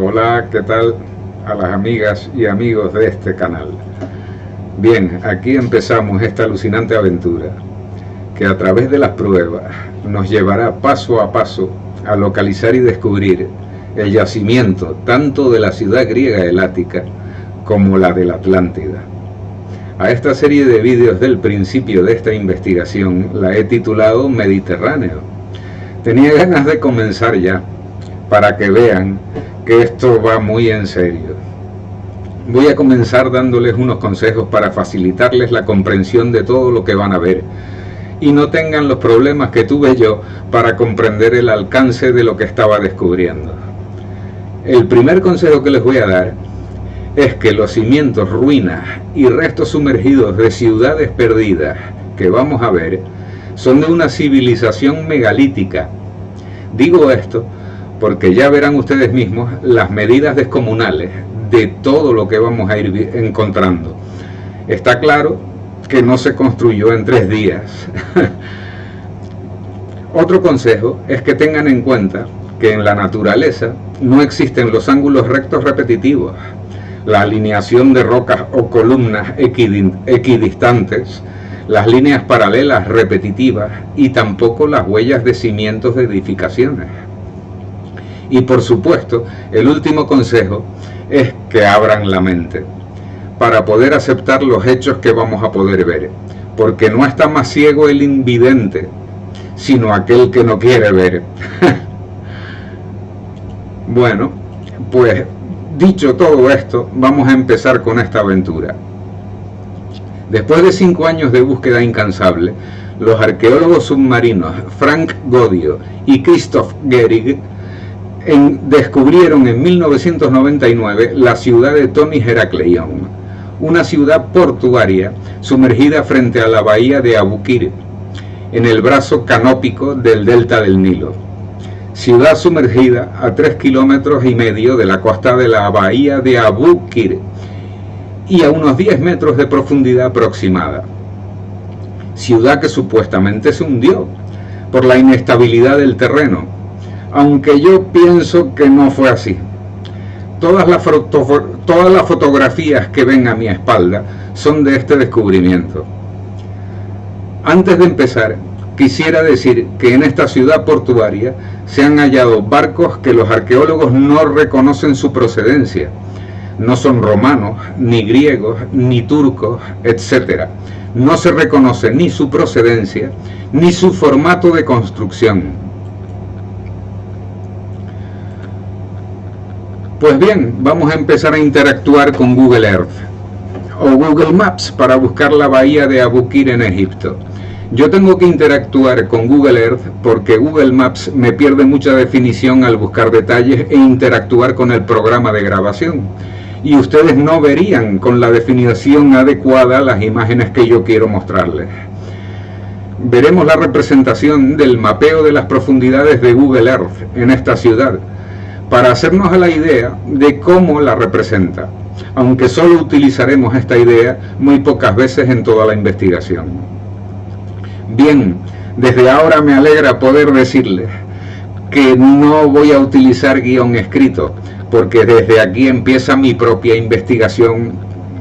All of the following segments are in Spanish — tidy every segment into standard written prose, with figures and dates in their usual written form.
Hola, ¿qué tal a las amigas y amigos de este canal? Bien, aquí empezamos esta alucinante aventura que a través de las pruebas nos llevará paso a paso a localizar y descubrir el yacimiento tanto de la ciudad griega helática como la de la Atlántida. A esta serie de vídeos del principio de esta investigación la he titulado Mediterráneo. Tenía ganas de comenzar ya, para que vean que esto va muy en serio. Voy a comenzar dándoles unos consejos para facilitarles la comprensión de todo lo que van a ver y no tengan los problemas que tuve yo para comprender el alcance de lo que estaba descubriendo. El primer consejo que les voy a dar es que los cimientos, ruinas y restos sumergidos de ciudades perdidas que vamos a ver son de una civilización megalítica. Digo esto porque ya verán ustedes mismos las medidas descomunales de todo lo que vamos a ir encontrando. Está claro que no se construyó en 3 días. Otro consejo es que tengan en cuenta que en la naturaleza no existen los ángulos rectos repetitivos, la alineación de rocas o columnas equidistantes, las líneas paralelas repetitivas y tampoco las huellas de cimientos de edificaciones. Y por supuesto, el último consejo es que abran la mente para poder aceptar los hechos que vamos a poder ver, porque no está más ciego el invidente, sino aquel que no quiere ver. Bueno, pues dicho todo esto, vamos a empezar con esta aventura. Después de 5 años de búsqueda incansable, los arqueólogos submarinos Frank Godio y Christoph Gehrig descubrieron en 1999 la ciudad de Toni Herakleion, una ciudad portuaria sumergida frente a la bahía de Abu Qir, en el brazo canópico del delta del Nilo. Ciudad sumergida a 3,5 kilómetros de la costa de la bahía de Abu Qir y a unos 10 metros de profundidad aproximada. Ciudad que supuestamente se hundió por la inestabilidad del terreno, aunque yo pienso que no fue así. Todas las fotografías que ven a mi espalda son de este descubrimiento. Antes de empezar, quisiera decir que en esta ciudad portuaria se han hallado barcos que los arqueólogos no reconocen su procedencia. No son romanos, ni griegos, ni turcos, etc. No se reconoce ni su procedencia, ni su formato de construcción. Pues bien, vamos a empezar a interactuar con Google Earth o Google Maps para buscar la bahía de Abu Qir en Egipto. Yo tengo que interactuar con Google Earth porque Google Maps me pierde mucha definición al buscar detalles e interactuar con el programa de grabación. Y ustedes no verían con la definición adecuada las imágenes que yo quiero mostrarles. Veremos la representación del mapeo de las profundidades de Google Earth en esta ciudad, para hacernos a la idea de cómo la representa, aunque solo utilizaremos esta idea muy pocas veces en toda la investigación. Bien, desde ahora me alegra poder decirles que no voy a utilizar guión escrito, porque desde aquí empieza mi propia investigación,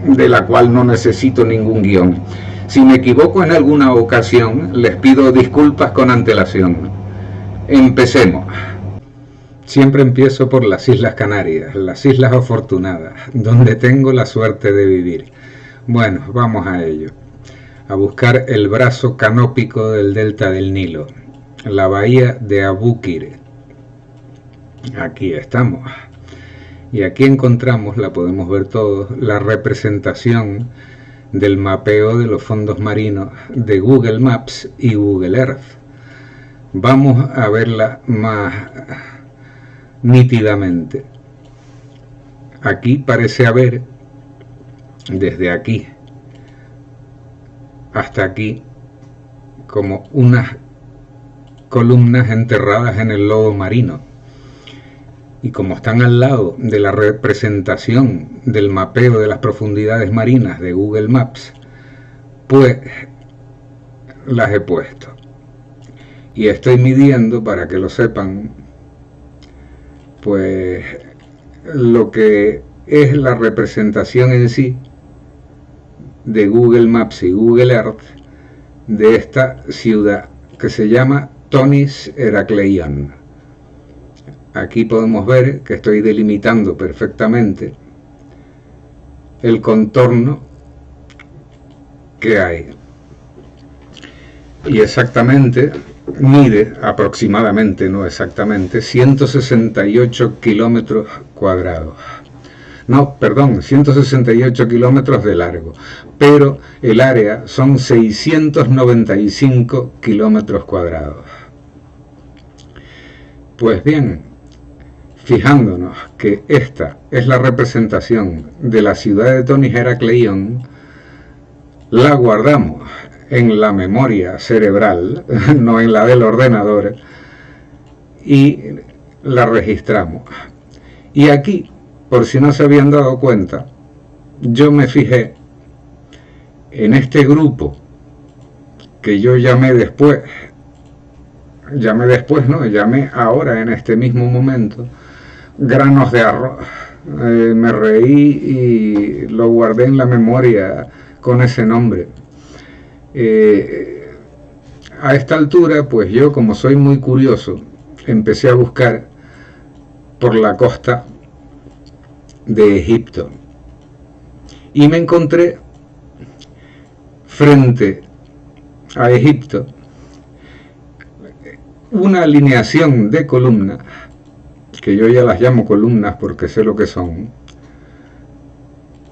de la cual no necesito ningún guión. Si me equivoco en alguna ocasión, les pido disculpas con antelación. Empecemos. Siempre empiezo por las Islas Canarias, las Islas Afortunadas, donde tengo la suerte de vivir. Bueno, vamos a ello. A buscar el brazo canópico del delta del Nilo, la bahía de Abu Qir. Aquí estamos. Y aquí encontramos, la podemos ver todos, la representación del mapeo de los fondos marinos de Google Maps y Google Earth. Vamos a verla más nítidamente. Aquí parece haber, desde aquí hasta aquí, como unas columnas enterradas en el lodo marino, y como están al lado de la representación del mapeo de las profundidades marinas de Google Maps, pues las he puesto y estoy midiendo, para que lo sepan, pues lo que es la representación en sí de Google Maps y Google Earth de esta ciudad que se llama Tonis Herakleion. Aquí podemos ver que estoy delimitando perfectamente el contorno que hay. Y exactamente mide aproximadamente, no exactamente, 168 kilómetros cuadrados. No, perdón, 168 kilómetros de largo, pero el área son 695 kilómetros cuadrados. Pues bien, fijándonos que esta es la representación de la ciudad de Tonis Herakleion, la guardamos en la memoria cerebral, no en la del ordenador, y la registramos. Y aquí, por si no se habían dado cuenta, yo me fijé en este grupo que yo llamé ahora en este mismo momento, granos de arroz. Me reí y lo guardé en la memoria con ese nombre. A esta altura, pues yo, como soy muy curioso, empecé a buscar por la costa de Egipto y me encontré frente a Egipto una alineación de columnas, que yo ya las llamo columnas porque sé lo que son,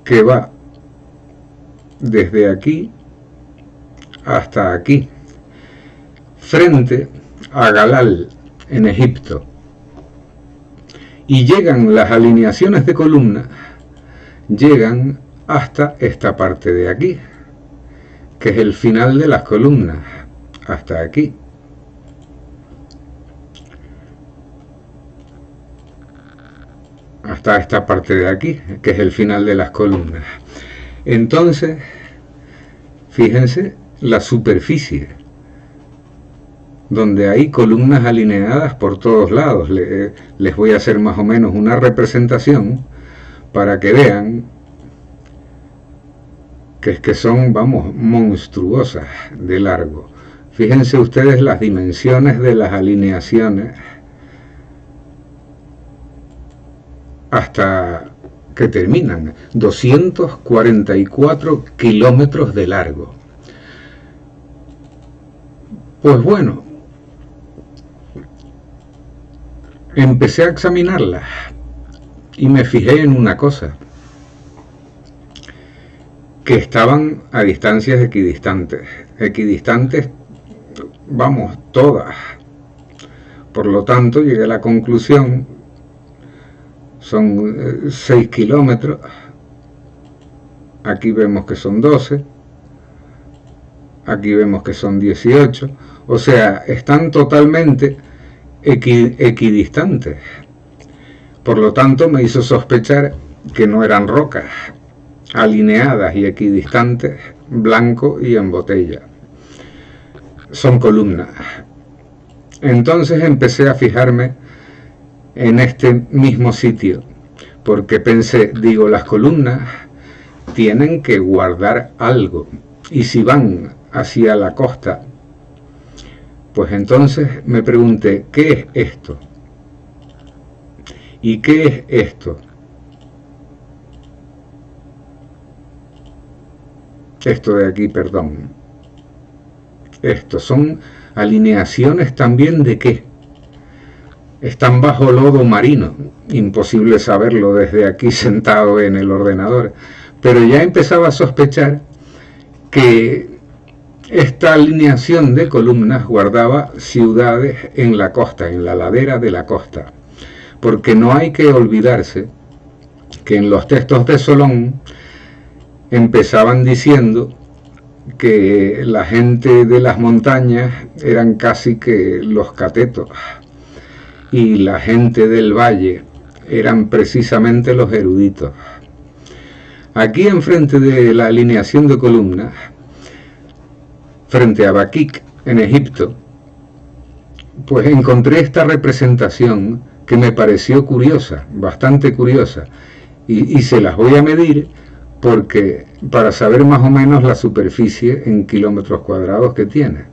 que va desde aquí hasta aquí, frente a Galal, en Egipto. Y llegan las alineaciones de columnas, llegan hasta esta parte de aquí, que es el final de las columnas, hasta aquí. Hasta esta parte de aquí, que es el final de las columnas. Entonces, fíjense la superficie, donde hay columnas alineadas por todos lados. Les voy a hacer más o menos una representación para que vean que es que son, vamos, monstruosas de largo. Fíjense ustedes las dimensiones de las alineaciones hasta que terminan, 244 kilómetros de largo. Pues bueno, empecé a examinarlas y me fijé en una cosa, que estaban a distancias equidistantes, vamos, todas. Por lo tanto, llegué a la conclusión, son 6 kilómetros, aquí vemos que son 12, aquí vemos que son 18, o sea, están totalmente equidistantes. Por lo tanto, me hizo sospechar que no eran rocas alineadas y equidistantes, blanco y en botella. Son columnas. Entonces empecé a fijarme en este mismo sitio, porque pensé, digo, las columnas tienen que guardar algo, y si van hacia la costa, pues entonces me pregunté, ¿qué es esto? ¿Y qué es esto? Esto de aquí, perdón. Estos son alineaciones también de qué. Están bajo lodo marino. Imposible saberlo desde aquí sentado en el ordenador. Pero ya empezaba a sospechar que esta alineación de columnas guardaba ciudades en la costa, en la ladera de la costa. Porque no hay que olvidarse que en los textos de Solón empezaban diciendo que la gente de las montañas eran casi que los catetos y la gente del valle eran precisamente los eruditos. Aquí enfrente de la alineación de columnas, frente a Bakik en Egipto, pues encontré esta representación que me pareció curiosa, bastante curiosa, y se las voy a medir porque para saber más o menos la superficie en kilómetros cuadrados que tiene.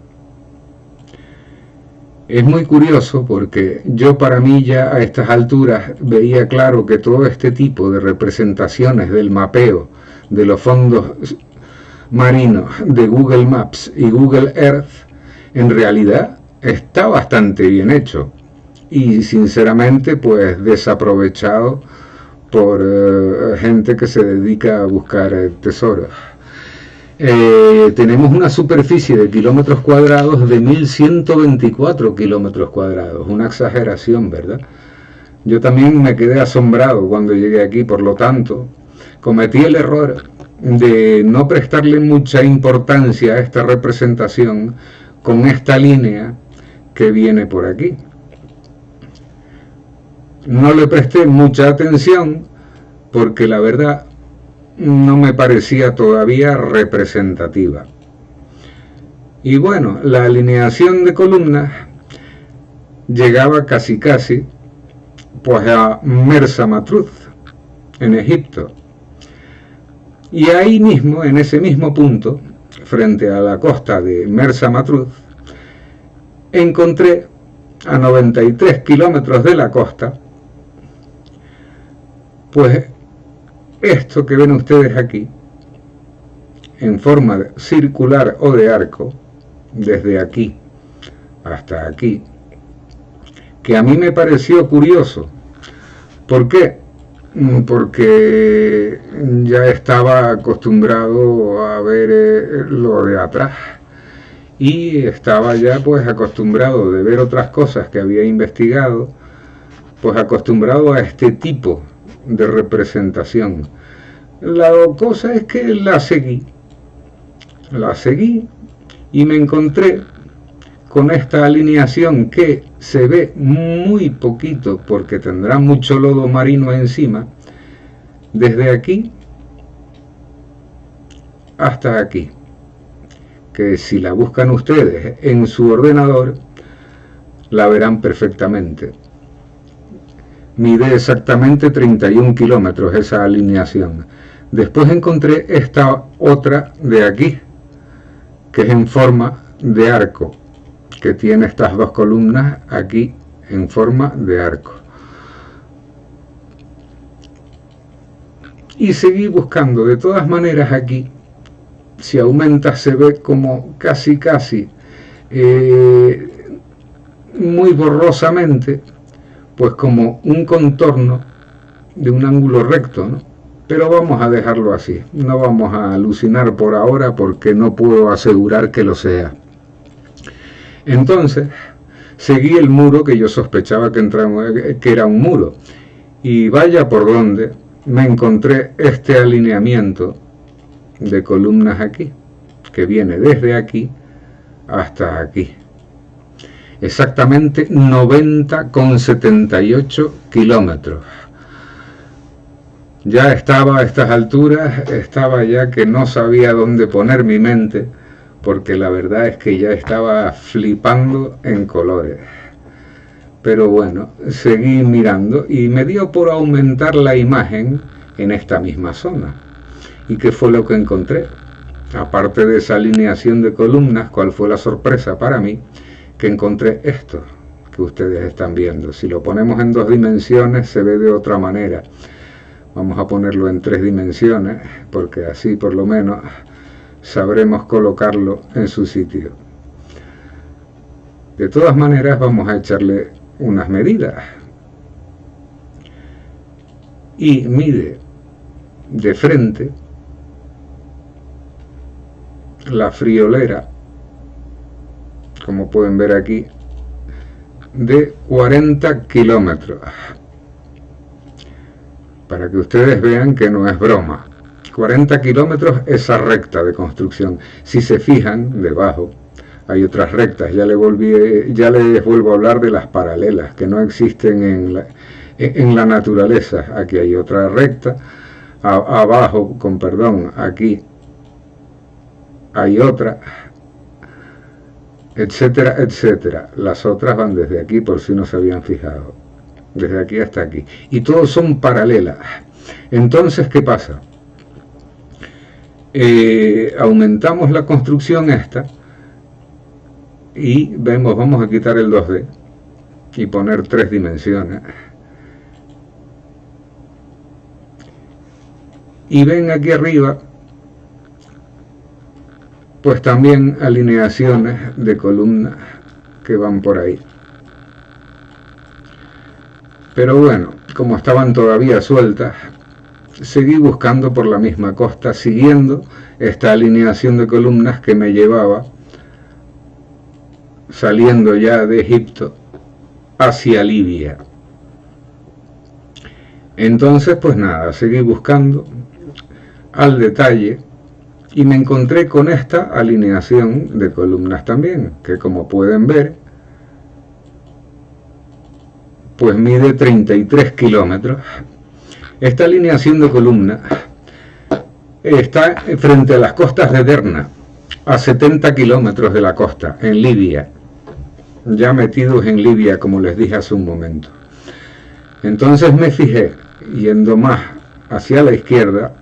Es muy curioso porque yo, para mí, ya a estas alturas veía claro que todo este tipo de representaciones del mapeo de los fondos marinos de Google Maps y Google Earth en realidad está bastante bien hecho y sinceramente pues desaprovechado por gente que se dedica a buscar tesoros. Tenemos una superficie de kilómetros cuadrados de 1124 kilómetros cuadrados, una exageración, ¿verdad? Yo también me quedé asombrado cuando llegué aquí, por lo tanto, cometí el error de no prestarle mucha importancia a esta representación con esta línea que viene por aquí. No le presté mucha atención porque la verdad no me parecía todavía representativa. Y bueno, la alineación de columnas llegaba casi pues a Mersa Matruh, en Egipto. Y ahí mismo, en ese mismo punto, frente a la costa de Mersa Matruh, encontré a 93 kilómetros de la costa, pues esto que ven ustedes aquí, en forma circular o de arco, desde aquí hasta aquí, que a mí me pareció curioso. ¿Por qué? Porque ya estaba acostumbrado a ver lo de atrás y estaba ya pues acostumbrado de ver otras cosas que había investigado, pues acostumbrado a este tipo de representación. La cosa es que la seguí y me encontré con esta alineación que se ve muy poquito porque tendrá mucho lodo marino encima, desde aquí hasta aquí, que si la buscan ustedes en su ordenador la verán perfectamente. Mide exactamente 31 kilómetros esa alineación. Después encontré esta otra de aquí, que es en forma de arco, que tiene estas dos columnas aquí en forma de arco. Y seguí buscando. De todas maneras, aquí, si aumenta, se ve como casi muy borrosamente, pues como un contorno de un ángulo recto, ¿no? Pero vamos a dejarlo así, no vamos a alucinar por ahora porque no puedo asegurar que lo sea. Entonces seguí el muro que yo sospechaba que era un muro, y vaya por donde me encontré este alineamiento de columnas aquí, que viene desde aquí hasta aquí. Exactamente 90,78 kilómetros. Ya estaba a estas alturas, estaba ya que no sabía dónde poner mi mente, porque la verdad es que ya estaba flipando en colores. Pero bueno, seguí mirando y me dio por aumentar la imagen en esta misma zona. ¿Y qué fue lo que encontré? Aparte de esa alineación de columnas, ¿cuál fue la sorpresa para mí? Que encontré esto que ustedes están viendo. Si lo ponemos en 2 dimensiones se ve de otra manera. Vamos a ponerlo en 3 dimensiones porque así por lo menos sabremos colocarlo en su sitio. De todas maneras vamos a echarle unas medidas. Y mide de frente la friolera, como pueden ver aquí, de 40 kilómetros. Para que ustedes vean que no es broma. 40 kilómetros esa recta de construcción. Si se fijan, debajo hay otras rectas. Ya les vuelvo a hablar de las paralelas, que no existen en la naturaleza. Aquí hay otra recta. Abajo, con perdón, aquí hay otra, etcétera, etcétera. Las otras van desde aquí, por si no se habían fijado. desde aquí hasta aquí, y todos son paralelas. Entonces, ¿qué pasa? Aumentamos la construcción esta y vemos, vamos a quitar el 2D y poner 3 dimensiones. Y ven aquí arriba, pues también alineaciones de columnas que van por ahí. Pero bueno, como estaban todavía sueltas, seguí buscando por la misma costa, siguiendo esta alineación de columnas que me llevaba, saliendo ya de Egipto, hacia Libia. Entonces, pues nada, seguí buscando al detalle y me encontré con esta alineación de columnas también, que como pueden ver, pues mide 33 kilómetros. Esta alineación de columnas está frente a las costas de Derna, a 70 kilómetros de la costa, en Libia, ya metidos en Libia, como les dije hace un momento. Entonces me fijé, yendo más hacia la izquierda,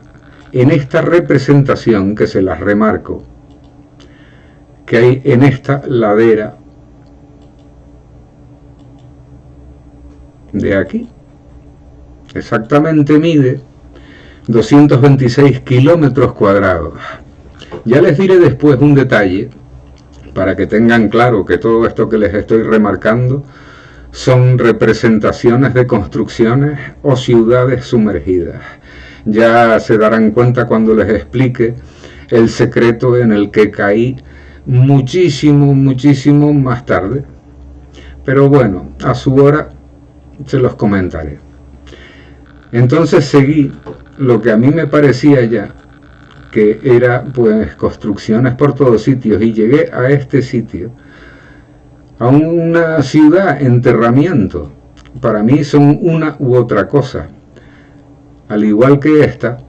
en esta representación que se las remarco, que hay en esta ladera de aquí. Exactamente mide 226 kilómetros cuadrados. Ya les diré después un detalle para que tengan claro que todo esto que les estoy remarcando son representaciones de construcciones o ciudades sumergidas. Ya se darán cuenta cuando les explique el secreto en el que caí muchísimo más tarde. Pero bueno, a su hora se los comentaré. Entonces seguí lo que a mí me parecía ya que era pues construcciones por todos sitios, y llegué a este sitio, a una ciudad enterramiento. Para mí son una u otra cosa, al igual que esta,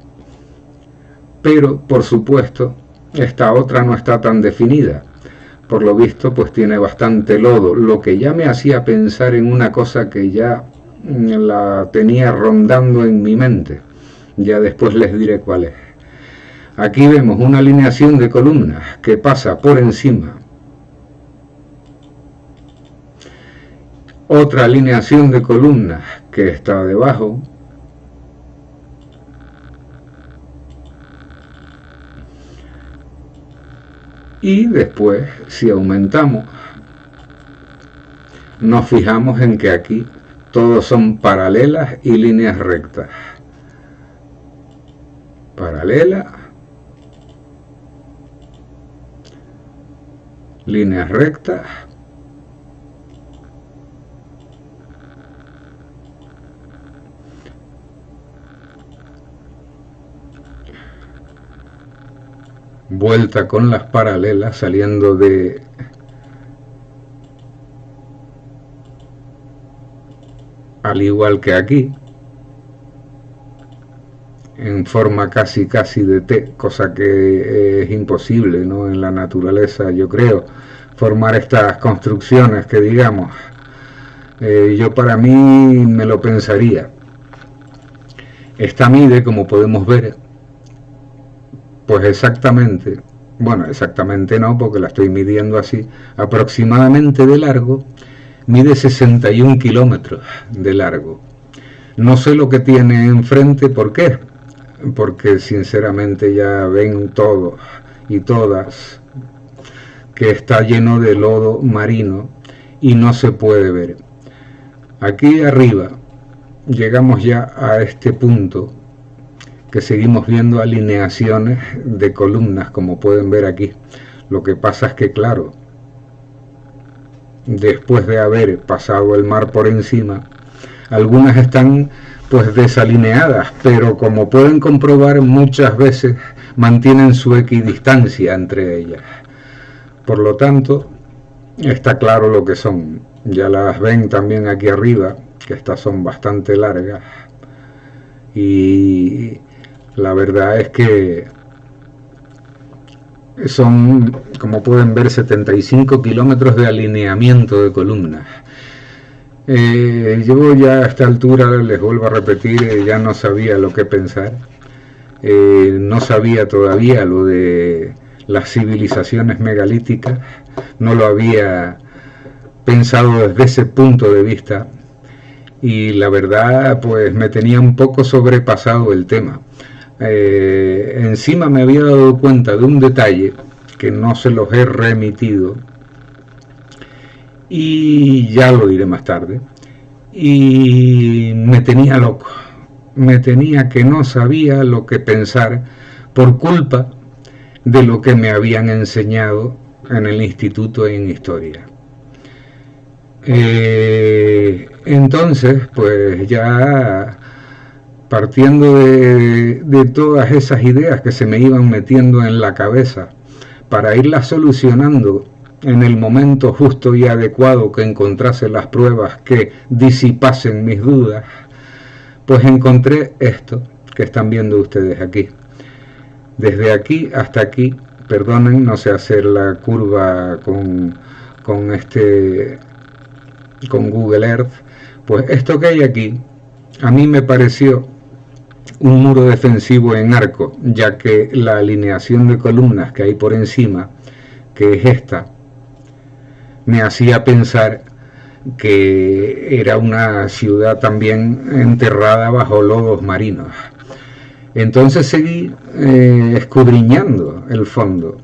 pero por supuesto esta otra no está tan definida. Por lo visto pues tiene bastante lodo, lo que ya me hacía pensar en una cosa que ya la tenía rondando en mi mente. Ya después les diré cuál es. Aquí vemos una alineación de columnas que pasa por encima, otra alineación de columnas que está debajo, y después, si aumentamos, nos fijamos en que aquí todos son paralelas y líneas rectas. Paralela, líneas rectas, vuelta con las paralelas saliendo de al igual que aquí, en forma casi de T, cosa que es imposible, ¿no? En la naturaleza, yo creo, formar estas construcciones que digamos, yo para mí me lo pensaría. Esta mide, como podemos ver, pues exactamente, bueno, exactamente no, porque la estoy midiendo así, aproximadamente de largo, mide 61 kilómetros de largo. No sé lo que tiene enfrente, ¿por qué? Porque sinceramente ya ven todos y todas que está lleno de lodo marino y no se puede ver. Aquí arriba llegamos ya a este punto que seguimos viendo alineaciones de columnas, como pueden ver aquí. Lo que pasa es que, claro, después de haber pasado el mar por encima, algunas están pues desalineadas, pero como pueden comprobar, muchas veces mantienen su equidistancia entre ellas. Por lo tanto, está claro lo que son. Ya las ven también aquí arriba, que estas son bastante largas, y la verdad es que son, como pueden ver, 75 kilómetros de alineamiento de columnas. Yo ya a esta altura, les vuelvo a repetir, ya no sabía lo que pensar. No sabía todavía lo de las civilizaciones megalíticas, no lo había pensado desde ese punto de vista, y la verdad pues me tenía un poco sobrepasado el tema. Encima me había dado cuenta de un detalle que no se los he remitido, y ya lo diré más tarde, y me tenía loco, me tenía que no sabía lo que pensar por culpa de lo que me habían enseñado en el instituto en historia. Entonces, pues ya partiendo de todas esas ideas que se me iban metiendo en la cabeza para irlas solucionando en el momento justo y adecuado que encontrase las pruebas que disipasen mis dudas, pues encontré esto que están viendo ustedes aquí. Desde aquí hasta aquí, perdonen, no sé hacer la curva con Google Earth, pues esto que hay aquí a mí me pareció un muro defensivo en arco, ya que la alineación de columnas que hay por encima, que es esta, me hacía pensar que era una ciudad también enterrada bajo lodos marinos. Entonces seguí escudriñando el fondo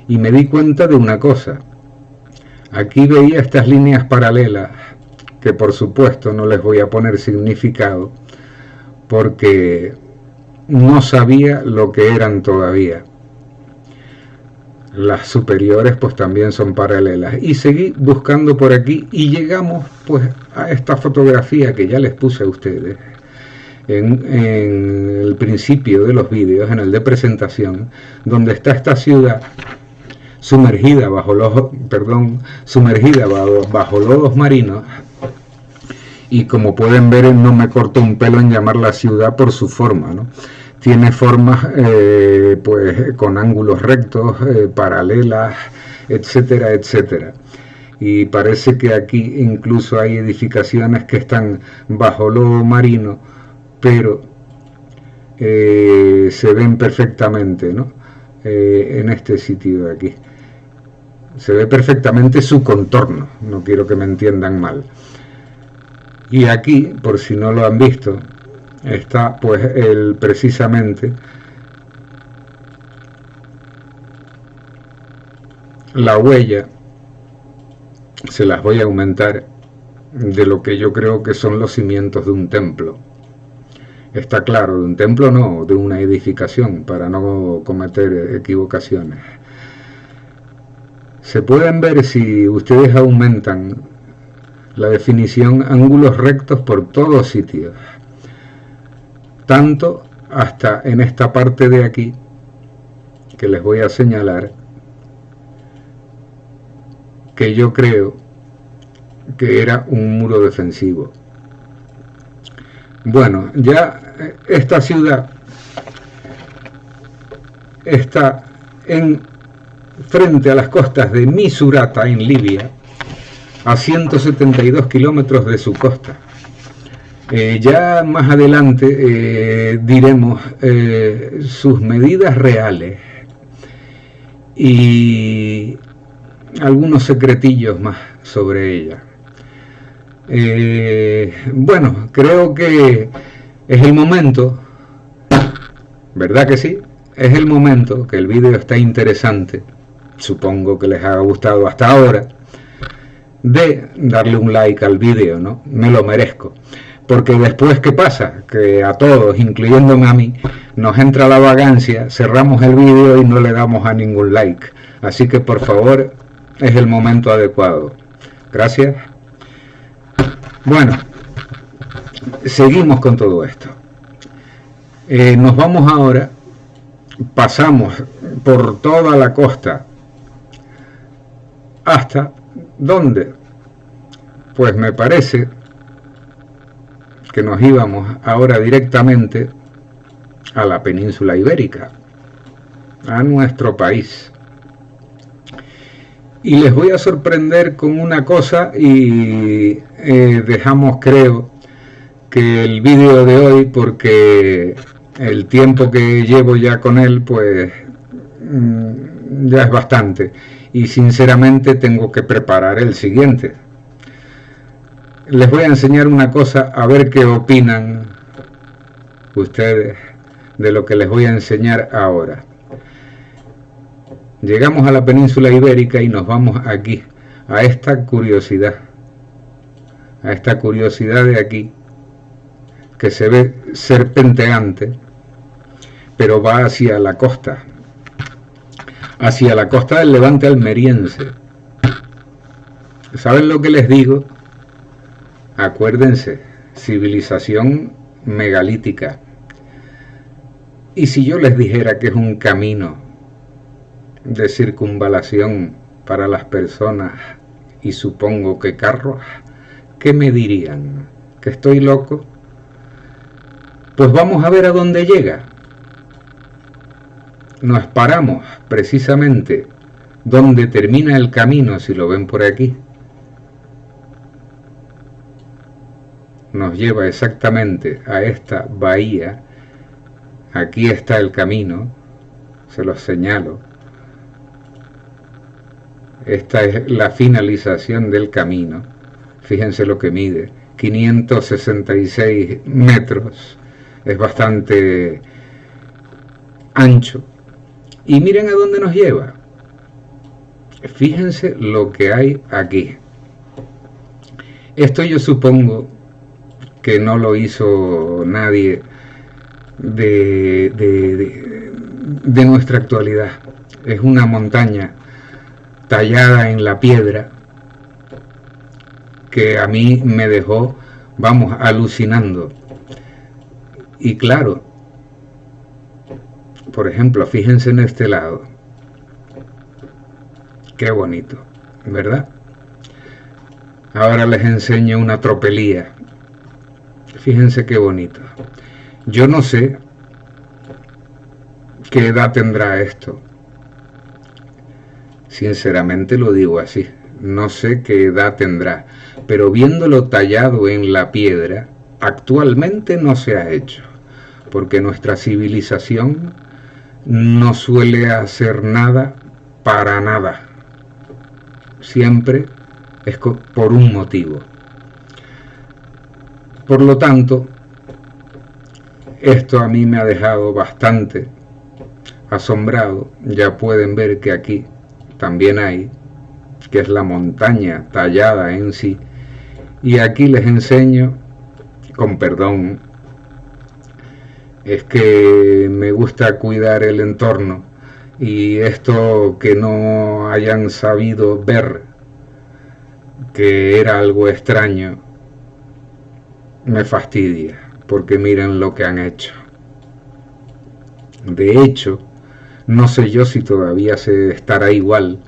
y me di cuenta de una cosa. Aquí veía estas líneas paralelas, que por supuesto no les voy a poner significado porque no sabía lo que eran todavía. Las superiores pues también son paralelas, y seguí buscando por aquí y llegamos pues a esta fotografía que ya les puse a ustedes en el principio de los vídeos, en el de presentación, donde está esta ciudad sumergida bajo lodos marinos. Y como pueden ver, no me corto un pelo en llamar la ciudad por su forma, ¿no? Tiene formas pues con ángulos rectos, paralelas, etcétera, etcétera. Y parece que aquí incluso hay edificaciones que están bajo lodo marino, pero se ven perfectamente, ¿no? En este sitio de aquí. Se ve perfectamente su contorno, no quiero que me entiendan mal. Y aquí, por si no lo han visto, está pues precisamente la huella, se las voy a aumentar, de lo que yo creo que son los cimientos de un templo. Está claro, de un templo no, de una edificación, para no cometer equivocaciones. Se pueden ver, si ustedes aumentan la definición, ángulos rectos por todos sitios, tanto hasta en esta parte de aquí que les voy a señalar, que yo creo que era un muro defensivo. Bueno, ya esta ciudad está frente a las costas de Misurata, en Libia, a 172 kilómetros de su costa. Ya más adelante diremos sus medidas reales y algunos secretillos más sobre ella. Bueno, creo que es el momento, ¿verdad que sí? Es el momento, que el vídeo está interesante, supongo que les ha gustado hasta ahora, de darle un like al vídeo, ¿no? Me lo merezco. Porque después, ¿qué pasa? Que a todos, incluyéndome a mí, nos entra la vagancia, cerramos el vídeo y no le damos a ningún like. Así que por favor, es el momento adecuado. Gracias. Bueno, seguimos con todo esto. Nos vamos ahora, pasamos por toda la costa hasta ¿dónde? Pues me parece que nos íbamos ahora directamente a la península ibérica, a nuestro país. Y les voy a sorprender con una cosa y dejamos, creo, que el vídeo de hoy, porque el tiempo que llevo ya con él, pues ya es bastante. Y sinceramente tengo que preparar el siguiente. Les voy a enseñar una cosa, a ver qué opinan ustedes de lo que les voy a enseñar ahora. Llegamos a la península ibérica y nos vamos aquí, a esta curiosidad de aquí, que se ve serpenteante, pero va hacia la costa del Levante almeriense. ¿Saben lo que les digo? Acuérdense, civilización megalítica. Y si yo les dijera que es un camino de circunvalación para las personas, y supongo que carros, ¿qué me dirían? ¿Que estoy loco? Pues vamos a ver a dónde llega. Nos paramos precisamente donde termina el camino, si lo ven por aquí. Nos lleva exactamente a esta bahía. Aquí está el camino, se los señalo. Esta es la finalización del camino. Fíjense lo que mide, 566 metros. Es bastante ancho. Y miren a dónde nos lleva. Fíjense lo que hay aquí. Esto yo supongo que no lo hizo nadie de nuestra actualidad. Es una montaña tallada en la piedra que a mí me dejó, vamos, alucinando. Y claro, por ejemplo, fíjense en este lado. Qué bonito, ¿verdad? Ahora les enseño una tropelía. Fíjense qué bonito. Yo no sé qué edad tendrá esto. Sinceramente lo digo así. No sé qué edad tendrá. Pero viéndolo tallado en la piedra, actualmente no se ha hecho. Porque nuestra civilización no suele hacer nada para nada. Siempre es por un motivo. Por lo tanto, esto a mí me ha dejado bastante asombrado. Ya pueden ver que aquí también hay, que es la montaña tallada en sí. Y aquí les enseño, con perdón, es que me gusta cuidar el entorno, y esto que no hayan sabido ver que era algo extraño me fastidia, porque miren lo que han hecho. De hecho, no sé yo si todavía se estará igual,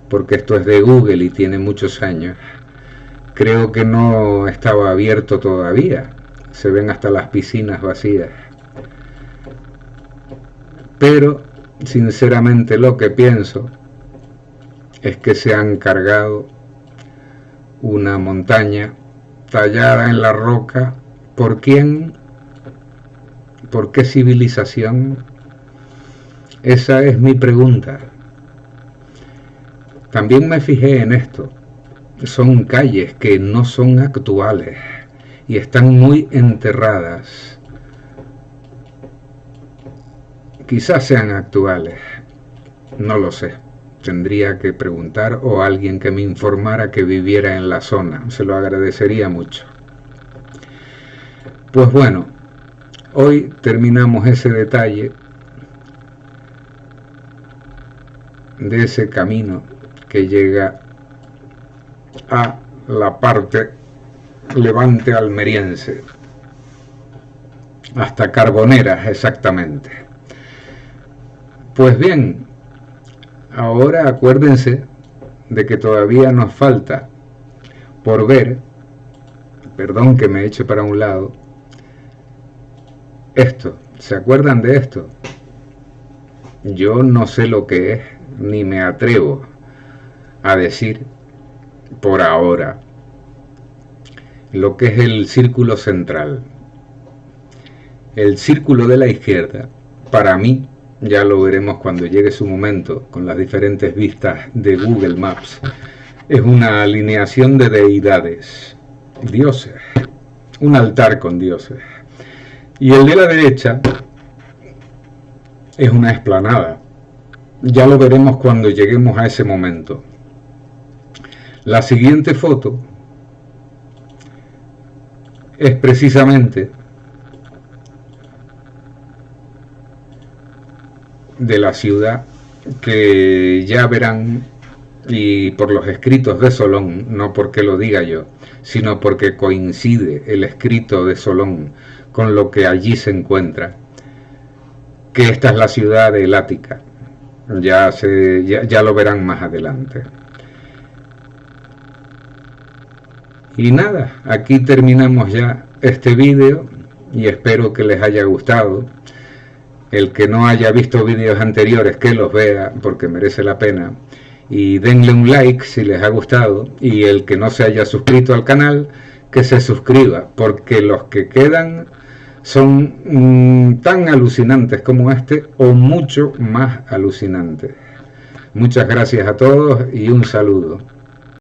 porque esto es de Google y tiene muchos años. Creo que no estaba abierto todavía. Se ven hasta las piscinas vacías. Pero, sinceramente, lo que pienso es que se han cargado una montaña tallada en la roca. ¿Por quién? ¿Por qué civilización? Esa es mi pregunta. También me fijé en esto. Son calles que no son actuales y están muy enterradas. Quizás sean actuales, no lo sé. Tendría que preguntar, o alguien que me informara que viviera en la zona. Se lo agradecería mucho. Pues bueno, hoy terminamos ese detalle de ese camino que llega a la parte Levante almeriense, hasta Carboneras exactamente. Pues bien, ahora acuérdense de que todavía nos falta por ver, perdón que me eche para un lado, esto. ¿Se acuerdan de esto? Yo no sé lo que es, ni me atrevo a decir por ahora lo que es el círculo central. El círculo de la izquierda, para mí, ya lo veremos cuando llegue su momento con las diferentes vistas de Google Maps, es una alineación de deidades, dioses, un altar con dioses. Y el de la derecha es una explanada. Ya lo veremos cuando lleguemos a ese momento. La siguiente foto es precisamente de la ciudad que ya verán, y por los escritos de Solón, no porque lo diga yo, sino porque coincide el escrito de Solón con lo que allí se encuentra, que esta es la ciudad de Lática. Ya lo verán más adelante. Y nada, aquí terminamos ya este vídeo y espero que les haya gustado. El que no haya visto vídeos anteriores, que los vea porque merece la pena, y denle un like si les ha gustado, y el que no se haya suscrito al canal, que se suscriba, porque los que quedan son tan alucinantes como este o mucho más alucinantes. Muchas gracias a todos y un saludo.